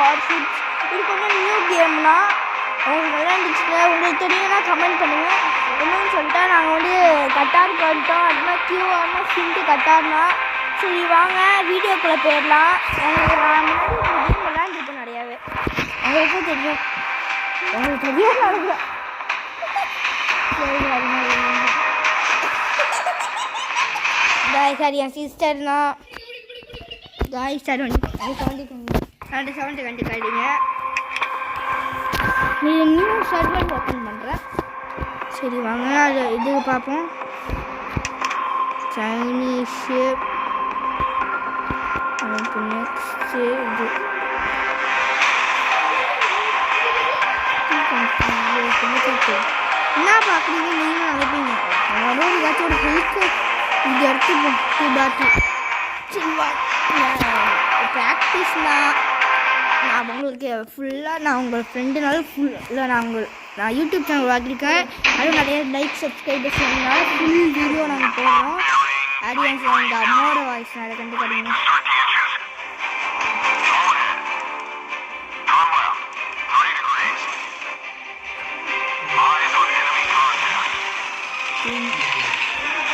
Warships. இது கொஞ்சம் new கேம்னா உங்களுக்கு விளையாண்டுச்சுன்னா உங்களுக்கு தெரியும்னா கமெண்ட் பண்ணுங்கள். என்னன்னு சொல்லிட்டா நாங்கள் வந்து கட்டாருக்கு வந்துட்டோம். அது மாதிரி கியூஆர்னா சிண்டு கட்டார்னா. சரி வாங்க வீடியோக்குள்ளே போயிடலாம். எனக்கு நான் முன்னாடி கேம் விளையாண்டுருப்பேன் நிறையாவே, உங்களுக்கும் தெரியும். உங்களுக்கு தெரியாது நடக்குது. சரி அது மாதிரி சார் என் சிஸ்டர்னா காய் சார் வந்து 70 கண்டிப்பாடிங்க. நீங்கள் நியூ சர்வர் ஓப்பன் பண்ணுறேன். சரி வாங்க அது இது பார்ப்போம். சைனீஸு நெக்ஸ்ட்டு இது என்ன பார்க்குறீங்க நீங்களும் நினைப்பீங்க அவ்வளோ ஏதாச்சும் ஒரு ஹெல்த் இது எடுத்து பாட்டு சில்வா ப்ராக்டிஸ்னால் நான் உங்களுக்கு ஃபுல்லாக நான் உங்கள் ஃப்ரெண்டுனால ஃபுல்லாக நான் யூடியூப் சேனல் வாங்கியிருக்கேன். அதுவும் நிறைய லைக் சப்ஸ்கிரைபர்ஸ் பண்ணால ஃபுல் வீடியோ நாங்கள் போடுறோம். ஆடியன்ஸ் எங்கள் அம்மாவோட வாய்ஸ் நிறைய கண்டுக்காதீங்க.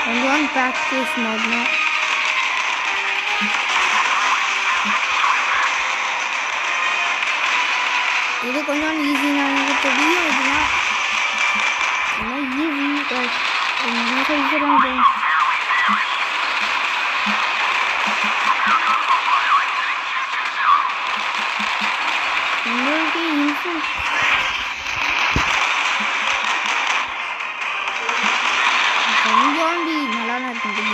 கொஞ்சம் ப்ராக்டிஸ் பண்ணணும். இது கொஞ்சம் ஈஸினா எனக்கு தெரியும். இதுதான் ஈஸி என்ன சொல்லிக்கிறாங்க. உங்களுக்கு இன்ஃபுல் கொஞ்சம் நல்லா தான் இருக்குங்க.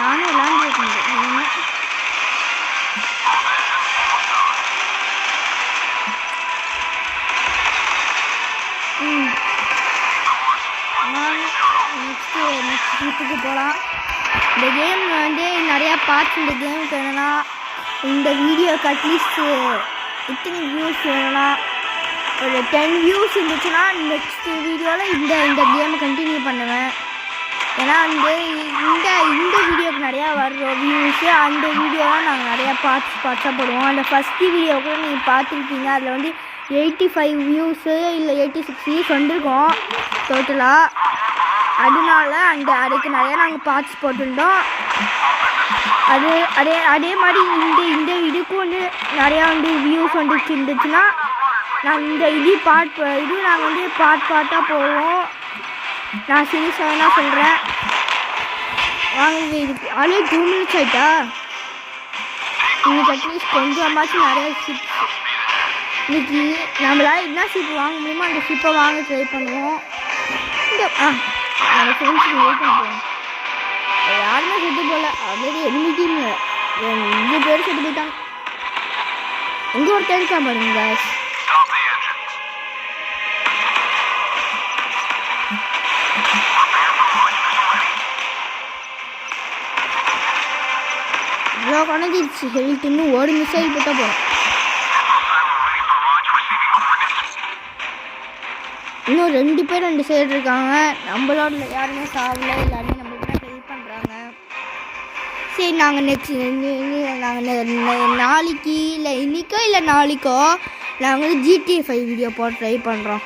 நானும் விளாண்டுருக்கேன். நெக்ஸ்ட்டு போகலாம். இந்த கேம் வந்து நிறையா பார்ட்ஸ். இந்த கேமுக்கு வேணும்னா இந்த வீடியோக்கு அட்லீஸ்ட்டு இத்தனை வியூஸ் வேணும்னா ஒரு 10 வியூஸ் இருந்துச்சுன்னா நெக்ஸ்ட்டு வீடியோவில் இந்த கேமை கண்டினியூ பண்ணுவேன். ஏன்னா வந்து இந்த வீடியோக்கு நிறையா வர்ற வியூஸு அந்த வீடியோலாம் நாங்கள் நிறையா பார்ட்ஸாக போடுவோம். அந்த ஃபஸ்ட்டு வீடியோ கூட நீங்கள் பார்த்துருக்கீங்க. அதில் வந்து 85 வியூஸு இல்லை 86 வியூஸ் வந்துருக்கோம் டோட்டலாக. அதனால அதுக்கு நிறையா நாங்கள் பார்ட்ஸ் போட்டுருந்தோம். அதே மாதிரி இந்த இதுக்கும் வந்து நிறையா வந்து வியூஸ் இருந்துச்சுன்னா நாங்கள் இது நாங்கள் வந்து பார்ட்டாக போடுவோம். நான் சீரியஸாக சொல்கிறேன். வாங்க இது அதே 2 minutes ஆகிட்டா. இன்னைக்கு அட்லீஸ்ட் கொஞ்சமாச்சும் நிறையா ஷிப் இன்னைக்கு நம்மளால் என்ன ஷிப் வாங்க முடியுமோ அந்த ஷிப்பை வாங்க ட்ரை பண்ணுவோம். நம்ம ஃப்ரெண்ட்ஸுக்கு வெயிட் பண்ணுவோம். யாருமே செத்து போகல. ஆல்ரெடி டீம் 2 பேர் செத்து போயிட்டாங்க. எங்கே ஒருத்தர் இருக்கா பாருங்க guys. இவ்வளோ குறைஞ்சிருச்சு ஹெல்த். இன்னும் ஒரு மிசைல் போட்டால் போகிறோம். இன்னும் 2 பேர் 2 சைடு இருக்காங்க. நம்மளோட யாருமே சாவல. எல்லாருமே நம்மளுக்கு தான் ஹெல்ப் பண்ணுறாங்க. சரி நாங்கள் நாங்கள் நாளைக்கு இல்லை இன்றைக்கோ இல்லை நாளைக்கோ நாங்கள் வந்து GTA 5 வீடியோ போட ட்ரை பண்ணுறோம்.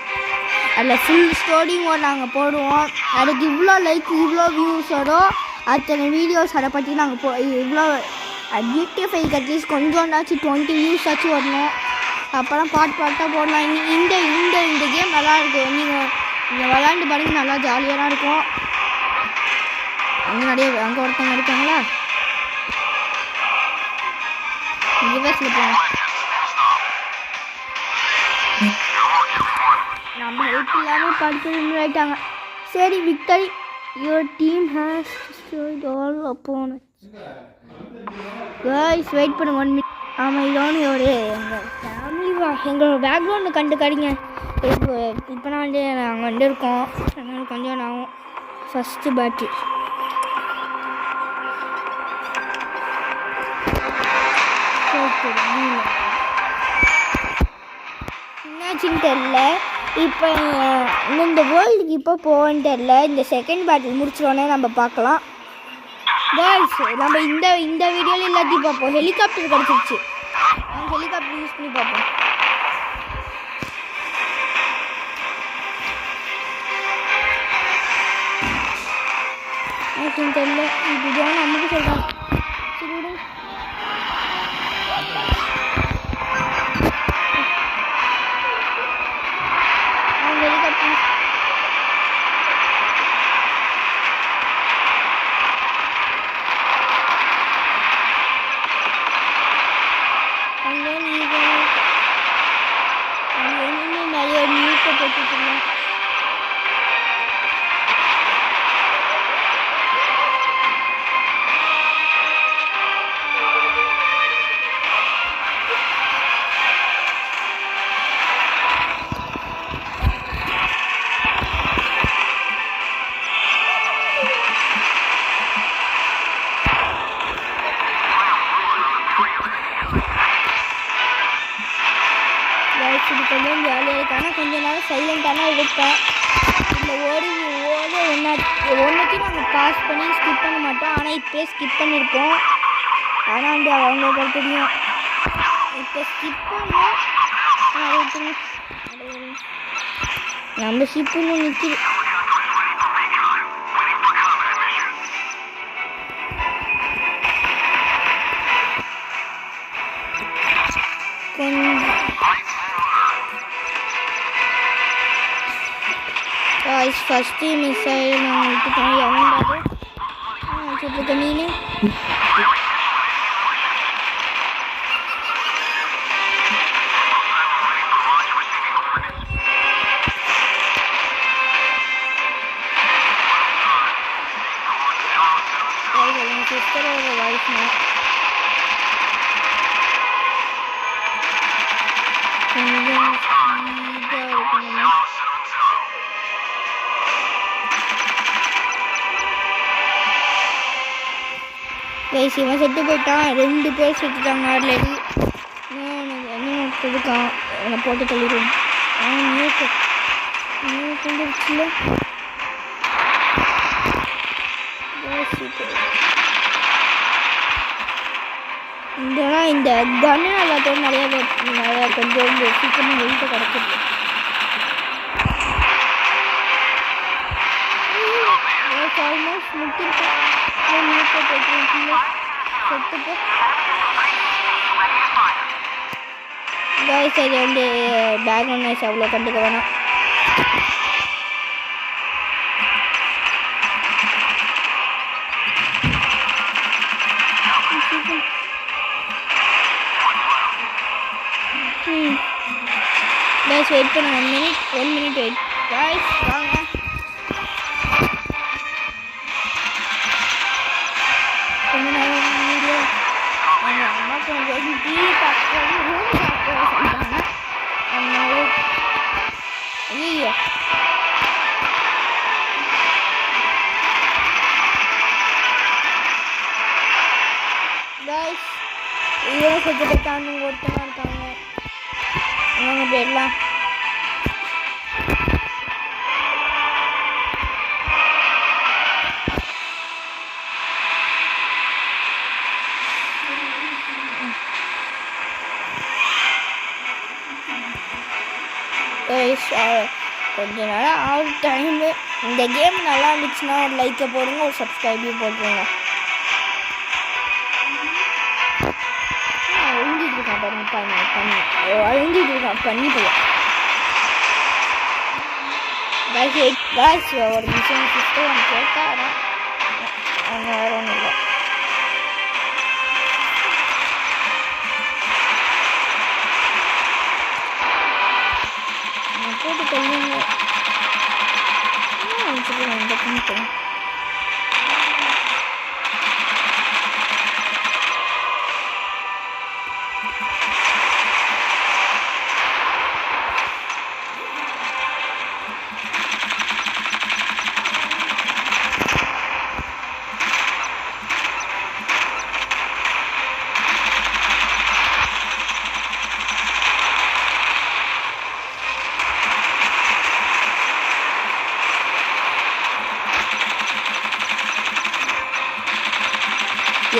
அதில் ஃபுல் ஸ்டோரி மோட் நாங்கள் போடுவோம். அதுக்கு இவ்வளோ லைக் இவ்வளோ வியூஸோட அத்தனை வீடியோஸ் அதை பற்றி நாங்கள் இவ்வளோ GTA 5 அட்லீஸ்ட் கொஞ்சோண்டாச்சும் 20 வியூஸ் ஆச்சும் வரணும். அப்போலாம் பார்ட்டாக போடலாம். இந்த கேம் நல்லாயிருக்கும். நீங்கள் விளாண்டு பாருங்க, நல்லா ஜாலியாக தான் இருக்கும். அங்கே ஒருத்தவங்க இருக்காங்களா இந்த பேசில் போவோம். நம்ம ஹெல்ப் இல்லாமல் பார்த்து ஆகிட்டாங்க. சரி victory your team has destroyed all opponents. guys wait பண்ணுங்க 1 minute. ஆமாம் இதோன்னு ஒரு எங்கள் ஃபேமிலி எங்களோட பேக்ரவுண்டு கண்டுக்காதீங்க. இப்போ நான் வந்து நாங்கள் வந்து இருக்கோம். அதனால் கொஞ்சம் நான் ஃபஸ்ட்டு பேட்ரி என்னாச்சுன்னு தெரில. இப்போ இந்த வேர்ல்டுக்கு இப்போ போகன்னு தெரில. இந்த செகண்ட் பேட்டில் முடிச்சிடோன்னே நம்ம பார்க்கலாம். பாய்ஸ் நம்ம இந்த வீடியோவில் எல்லாத்தையும் பார்ப்போம். ஹெலிகாப்டர் கிடச்சிருச்சு. ஹெலிகாப்டர் யூஸ் பண்ணி பார்ப்போம். எனக்கு தெரியல, இதுதான் நமக்கு சொல்கிறாங்க. சரி விடுங்க. அவங்க ஹெலிகாப்டர் அங்கே நிறைய நியூஸை போட்டுருக்கோம். இது கொஞ்சம் ஜாலியாக இருக்கு. ஆனால் கொஞ்ச நேரம் சைலண்டான இருப்பேன். இதில் ஒன்றுத்தையும் நாங்கள் பாஸ் பண்ணி ஸ்கிப் பண்ண மாட்டோம். ஆனால் இப்போயே ஸ்கிப் பண்ணியிருப்போம். ஆனால் வந்து அவங்களுக்கு தெரியும். இப்போ ஸ்கிப் பண்ணோம். நம்ம ஷிப்புன்னு நிற்கிது. கொஞ்சம் ஃபஸ்ட்டு மிஸ் ஆகி நான் விட்டுட்டேன். எவன்டாது வச்சுட்ருக்க நீனு? சிஸ்டரோட வாய்ஸ்னா கொஞ்சம் இதாக இருக்கணும். கைஸ் இவன் செத்து போயிட்டான். 2 பேர் செத்துட்டாங்க ஆல்ரெடி. இன்னும் கொடுக்கான். என்னை போட்டு தள்ளிடுவோம். வந்துருச்சுல இதெல்லாம் இந்த கன்னு எல்லாத்தையும் நிறைய கொஞ்சம் சீக்கிரமாக வெயிட்ட கிடச்சிருக்கு. ஆல்மோஸ்ட் முட்டிருக்கேன். கைஸ் இது வந்து பேக்ரவுண்ட் நாய்ஸ் அவ்வளோ கண்டுக்க வேணாம். கைஸ் வெயிட் பண்ண 1 minute வெயிட். கைஸ் வாங்க. கொஞ்ச நேரம் வீடியோ எங்கள் அம்மா கொஞ்சம் டிவி பார்க்குறது ரூம் பார்க்க சொன்னாங்க. அதனால ஐயோ கைஸ் இவரை கொஞ்சம் தாண்டி ஒருத்தனா இருக்காங்க. அவங்க போயிடலாம். கொஞ்ச நேரம் ஆகுது டைமு. இந்த கேம் நல்லா இருந்துச்சுன்னா ஒரு லைக்கை போடுங்க, ஒரு சப்ஸ்கிரைபையும் போட்டுருங்க. அழுந்திட்டு இருக்கான் பண்ணி போய் காய்ஸ் ஒரு மிஷன் சிஸ்டர் ஒன்று கேட்டாரா? அவங்க வேறு ஒன்றும் இல்லை. போட்டு தள்ளுங்க. இந்த பண்ணிட்டேன்.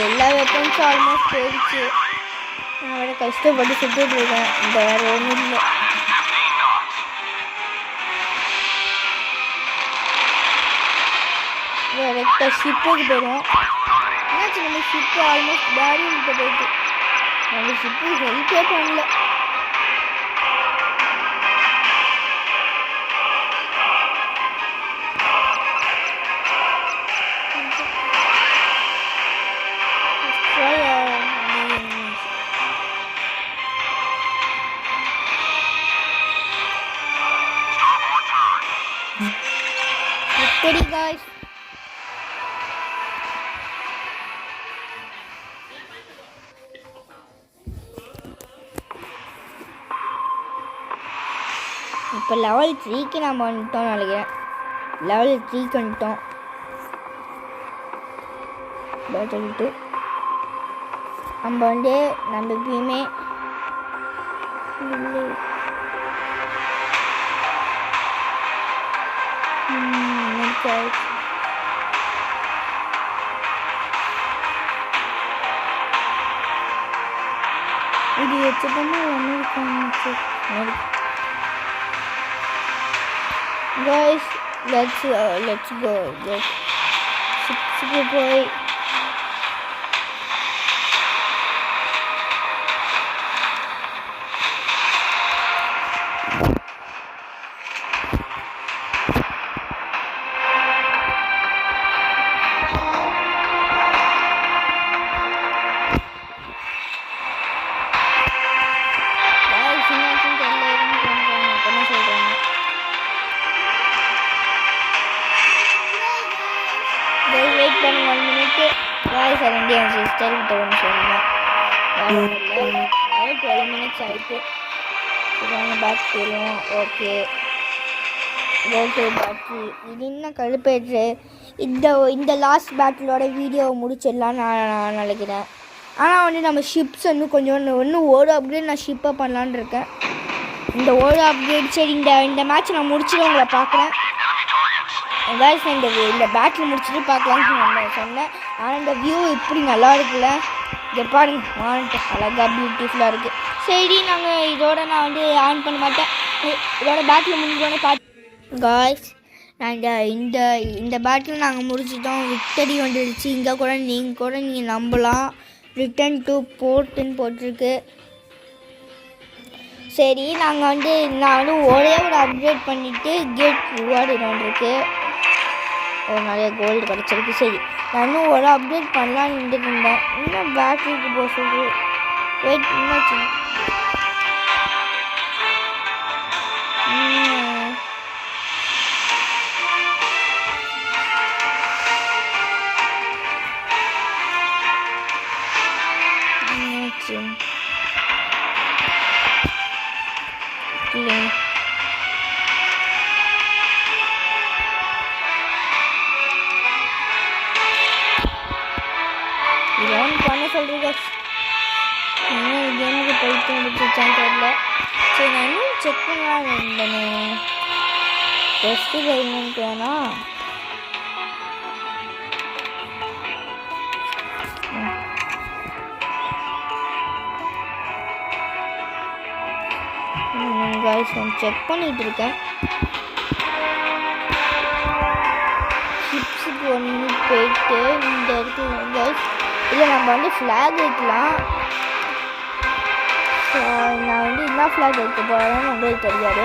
எல்லா வெப்பன்ஸும் ஆல்மோஸ்ட் போயிடுச்சு. நான் வேறு கஷ்டப்பட்டு சுற்றிட்டு இருக்கேன். இந்த வேறு ஒன்றும் இல்லை. கரெக்டாக ஷிப்புக்கு போயிடுவோம். என்னாச்சு நம்ம ஷிப்பு ஆல்மோஸ்ட் பேரியர்கிட்ட போயிட்டு நம்ம ஷிப்பு ஹெல்ப்பே பண்ணல. Victory guys. இப்போ லெவல் 3க்கு நம்ம வந்துட்டோம் நினைக்கிறேன். லெவல் 3க்கு வந்துட்டோம். சொல்லிட்டு நம்ம வந்து நம்ம எப்பயுமே இது வச்சுக்கோமா guys, let's go. Let's go. Wait பண்ணி 1 minute guys. ரெண்டு என் சிஸ்டர் கிட்ட ஒன்று சொல்லணும். 12 minutes ஆகிட்டு நாங்கள் பேக் போயிடுவோம். ஓகே பேட்ரி இது இன்னும் கழுப்பாயிடுச்சு. இந்த லாஸ்ட் பேட்டிலோட வீடியோவை முடிச்சிடலான்னு நான் நினைக்கிறேன். ஆனால் வந்து நம்ம ஷிப்ஸ் வந்து இன்னும் ஒரு அப்கிரேட் நான் ஷிப்பை பண்ணலான்னு இருக்கேன். இந்த ஒரு அப்கிரேட் சரி இந்த மேட்ச் நான் முடிச்சுட்டு உங்களை பார்க்குறேன். guys இந்த பேட்டில் முடிச்சுட்டு பார்க்கலான்னு நான் சொன்னேன். ஆனால் இந்த வியூ இப்படி நல்லா இருக்குல்ல. இங்கே பாருங்க வான்ட்டு அழகாக பியூட்டிஃபுல்லாக இருக்குது. சரி நாங்கள் இதோட நான் வந்து ஆன் பண்ண மாட்டேன். இதோட பேட்டில் முடிஞ்சோடனே பார்த்து guys நான் இந்த பேட்டில் நாங்கள் முடிச்சிட்டோம். விக்டரி வந்துடுச்சு. இங்கே கூட நீங்கள் நம்பலாம். ரிட்டன் டு போர்ட்டுன்னு போட்டிருக்கு. சரி நான் வந்து ஒரே ஒரு அப்டேட் பண்ணிவிட்டு கேட் ரிவார்டு இருக்குது. நிறைய கோல்டு கிடச்சிருக்கு. சரி நான் இன்னும் ஒரு அப்டேட் பண்ணலான்னு நின்றுட்டு இருந்தேன். இன்னும் பேட்டரிக்கு போக சொல்லி வெயிட் என்னாச்சு. இதெல்லாம் பண்ண சொல்கிறீங்க. கேமுக்கு போயிட்டு வந்துச்சான்னு தெரியல. சரி நான் இன்னும் செக் பண்ணலாம் இருந்தேனே. ஃபஸ்ட்டு பேமெண்ட் வேணா guys நான் செக் பண்ணிகிட்டு இருக்கேன். சிப்ஸுக்கு 1 minute போயிட்டு இந்த இடத்துல guys இதில் நம்ம வந்து ஃப்ளாக் வைக்கலாம். நான் வந்து என்ன ஃப்ளாக் வைக்க போகிறேன்னு உங்களுக்கு தெரியாது.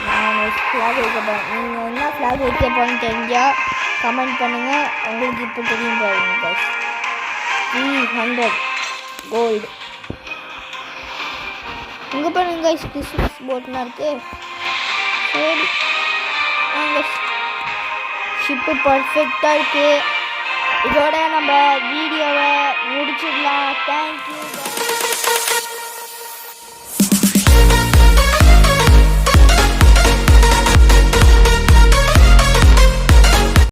நான் ஃப்ளாக் வைக்க போகிறேன். நீங்கள் என்ன ஃப்ளாக் வைக்க போகிறேன்னு தெரிஞ்சால் கமெண்ட் பண்ணுங்கள். உங்களுக்கு இப்போ தெரியும் பாருங்க guys. 300 கோல்டு இங்கே பாருங்க guys. கிறிஸ்மஸ் போட்லாம் இருக்குது. சரி நாங்கள் ஷிப்பு பர்ஃபெக்டாக இருக்குது. இதோட நம்ம வீடியோவை முடிச்சிடலாம். தேங்க்யூ.